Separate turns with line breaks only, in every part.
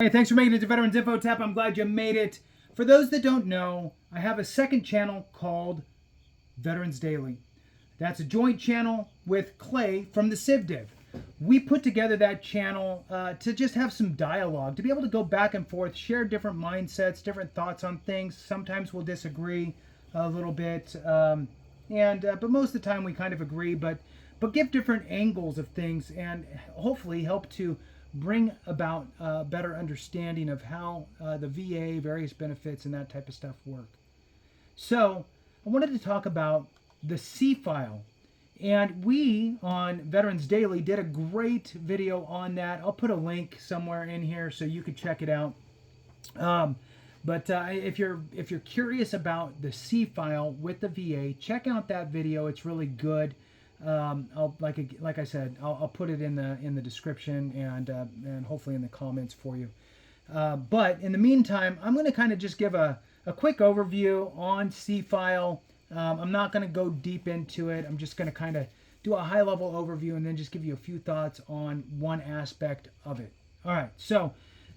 Hey, thanks for making it to Veterans Info Tap. I'm glad you made it. For those that don't know, I have a second channel called Veterans Daily. That's a joint channel with Clay from the CivDiv. We put together that channel to just have some dialogue, to be able to go back and forth, share different mindsets, different thoughts on things. Sometimes we'll disagree a little bit, but most of the time we kind of agree, but give different angles of things and hopefully help to bring about a better understanding of how the VA, various benefits, and that type of stuff work. So I wanted to talk about the C file. And we on Veterans Daily did a great video on that. I'll put a link somewhere in here so you can check it out. If you're curious about the C file with the VA, check out that video. It's really good. Like I said, I'll put it in the description and hopefully in the comments for you. But in the meantime, I'm going to kind of just give a quick overview on C file. I'm not going to go deep into it. I'm just going to kind of do a high level overview and then just give you a few thoughts on one aspect of it. All right, so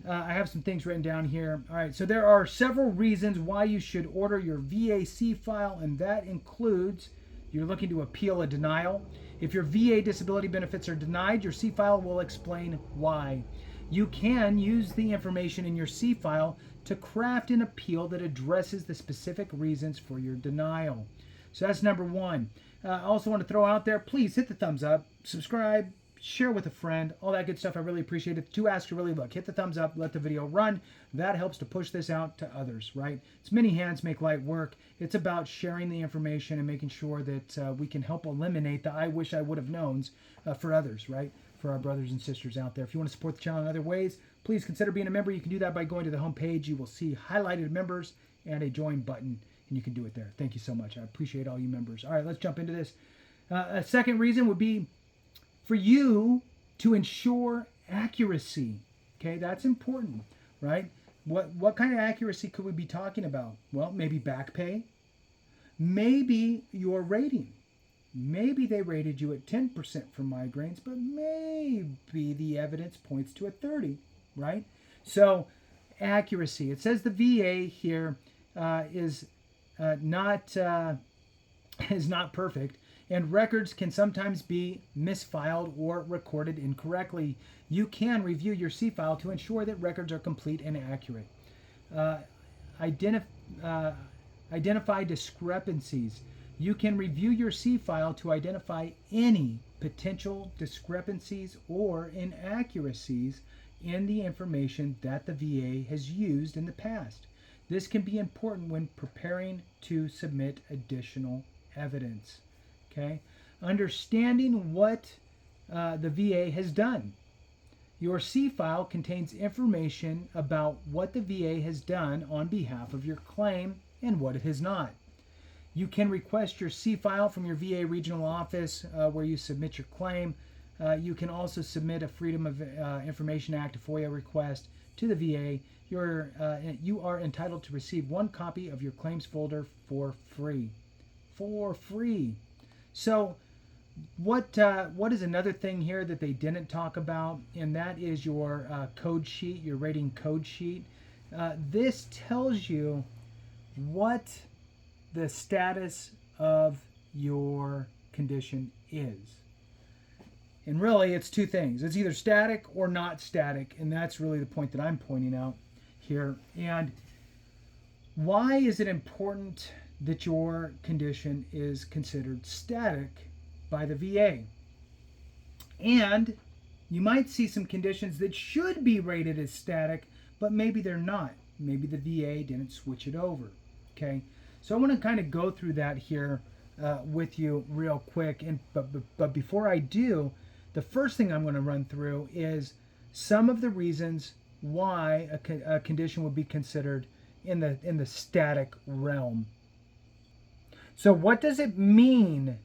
I have some things written down here. All right, so there are several reasons why you should order your VA C file, and that includes you're looking to appeal a denial. If your VA disability benefits are denied, your C file will explain why. You can use the information in your C file to craft an appeal that addresses the specific reasons for your denial. So that's number one. I also want to throw out there, please hit the thumbs up, subscribe, share with a friend, all that good stuff. I really appreciate it. Two asks to really look. Hit the thumbs up, let the video run. That helps to push this out to others, right? It's many hands make light work. It's about sharing the information and making sure that we can help eliminate the I wish I would have knowns for others, right? For our brothers and sisters out there. If you want to support the channel in other ways, please consider being a member. You can do that by going to the home page. You will see highlighted members and a join button, and you can do it there. Thank you so much. I appreciate all you members. All right, let's jump into this. A second reason would be for you to ensure accuracy. Okay, that's important, right? What kind of accuracy could we be talking about? Well, maybe back pay, maybe your rating. Maybe they rated you at 10% for migraines, but maybe the evidence points to a 30, right? So accuracy. It says the VA here is not perfect, and records can sometimes be misfiled or recorded incorrectly. You can review your C file to ensure that records are complete and accurate. Identify discrepancies. You can review your C file to identify any potential discrepancies or inaccuracies in the information that the VA has used in the past. This can be important when preparing to submit additional evidence. Okay, understanding what the VA has done. Your C file contains information about what the VA has done on behalf of your claim and what it has not. You can request your C file from your VA regional office where you submit your claim. You can also submit a Freedom of Information Act FOIA request to the VA. You are entitled to receive one copy of your claims folder for free. For free. So what is another thing here that they didn't talk about, and that is your code sheet, your rating code sheet. This tells you what the status of your condition is. And really, it's two things. It's either static or not static, and that's really the point that I'm pointing out here. And why is it important that your condition is considered static by the VA? And you might see some conditions that should be rated as static, but maybe they're not. Maybe the VA didn't switch it over. Okay, so I want to kind of go through that here with you real quick. But before I do, the first thing I'm going to run through is some of the reasons why a condition would be considered in the static realm. So what does it mean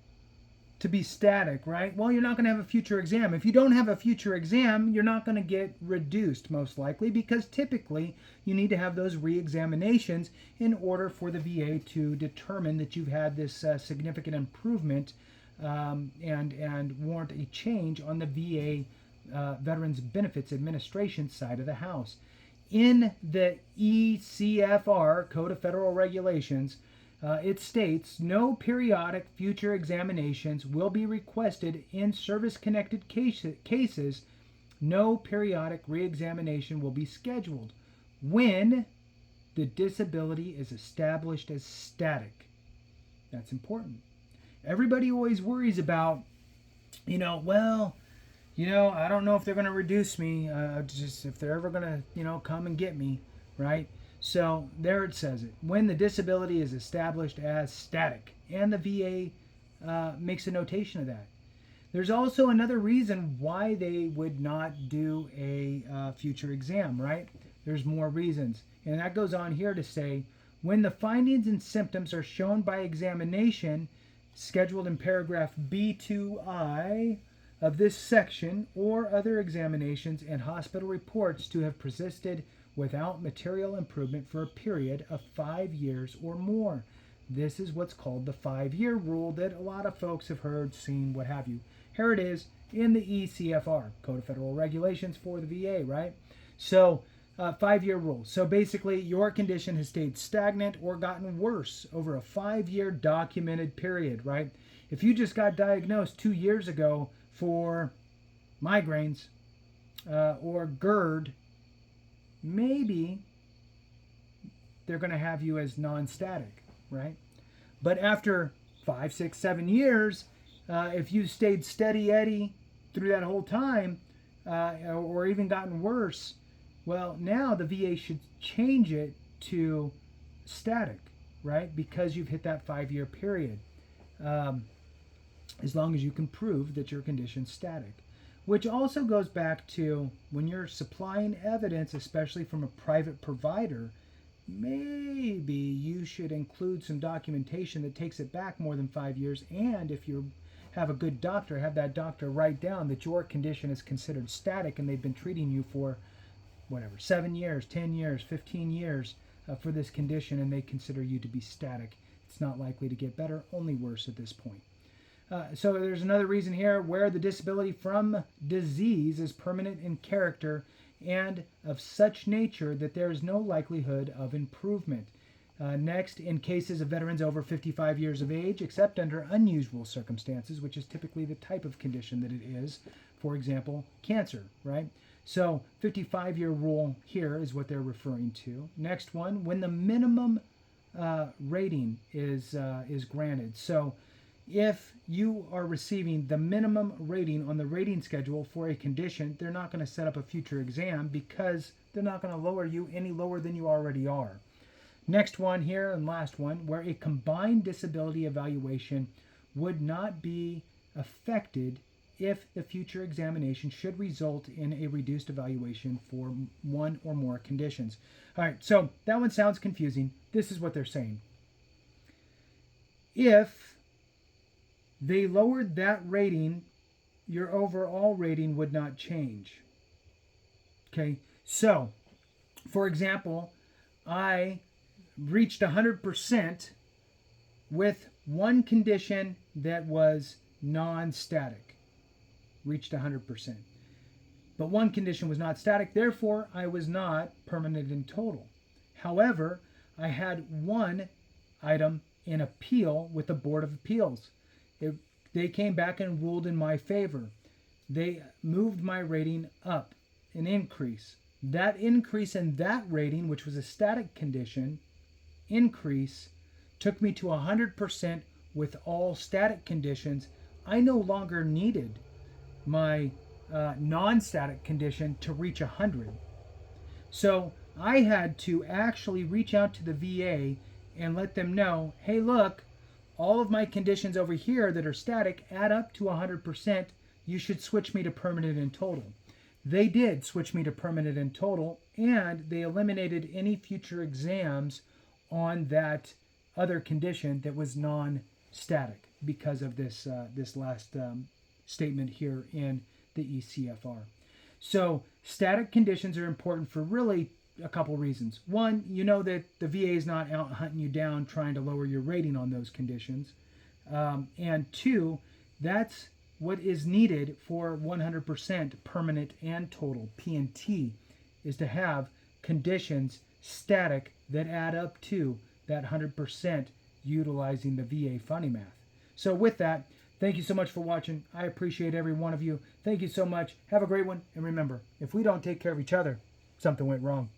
to be static, right? Well, you're not going to have a future exam. If you don't have a future exam, you're not going to get reduced, most likely, because typically you need to have those reexaminations in order for the VA to determine that you've had this significant improvement and warrant a change on the VA Veterans Benefits Administration side of the house. In the ECFR, Code of Federal Regulations, it states no periodic future examinations will be requested in service-connected cases. No periodic reexamination will be scheduled when the disability is established as static. That's important. Everybody always worries about, I don't know if they're going to reduce me, just if they're ever going to, come and get me, right? So there it says it. When the disability is established as static, and the VA makes a notation of that. There's also another reason why they would not do a future exam, right? There's more reasons. And that goes on here to say, when the findings and symptoms are shown by examination, scheduled in paragraph B2I of this section, or other examinations and hospital reports to have persisted without material improvement for a period of 5 years or more. This is what's called the 5-year rule that a lot of folks have heard, seen, what have you. Here it is in the ECFR, Code of Federal Regulations for the VA, right? So, 5-year rule. So basically, your condition has stayed stagnant or gotten worse over a 5-year documented period, right? If you just got diagnosed 2 years ago for migraines or GERD, maybe they're going to have you as non-static, right? But after 5, 6, 7 years, if you stayed steady Eddie through that whole time, or even gotten worse, well, now the VA should change it to static, right? Because you've hit that 5-year period. As long as you can prove that your condition's static. Which also goes back to when you're supplying evidence, especially from a private provider, maybe you should include some documentation that takes it back more than 5 years. And if you have a good doctor, have that doctor write down that your condition is considered static and they've been treating you for 7 years, 10 years, 15 years for this condition, and they consider you to be static. It's not likely to get better, only worse at this point. So there's another reason here where the disability from disease is permanent in character and of such nature that there is no likelihood of improvement. Next, in cases of veterans over 55 years of age, except under unusual circumstances, which is typically the type of condition that it is, for example, cancer, right? So 55-year rule here is what they're referring to. Next one, when the minimum rating is granted. So if you are receiving the minimum rating on the rating schedule for a condition, they're not going to set up a future exam because they're not going to lower you any lower than you already are. Next one here and last one, where a combined disability evaluation would not be affected if the future examination should result in a reduced evaluation for one or more conditions. All right, so that one sounds confusing. This is what they're saying. If they lowered that rating, your overall rating would not change. Okay, so, for example, I reached 100% with one condition that was non-static. Reached 100%. But one condition was not static, therefore I was not permanent in total. However, I had one item in appeal with the Board of Appeals. They came back and ruled in my favor. They moved my rating up, an increase. That increase in that rating, which was a static condition, increase took me to 100% with all static conditions. I no longer needed my non-static condition to reach 100. So I had to actually reach out to the VA and let them know, hey, look, all of my conditions over here that are static add up to 100%. You should switch me to permanent in total. They did switch me to permanent in total, and they eliminated any future exams on that other condition that was non-static because of this last statement here in the ECFR. So static conditions are important for really a couple reasons. One, you know that the VA is not out hunting you down trying to lower your rating on those conditions. And two, that's what is needed for 100% permanent and total, P&T, is to have conditions static that add up to that 100% utilizing the VA funny math. So with that, thank you so much for watching. I appreciate every one of you. Thank you so much. Have a great one. And remember, if we don't take care of each other, something went wrong.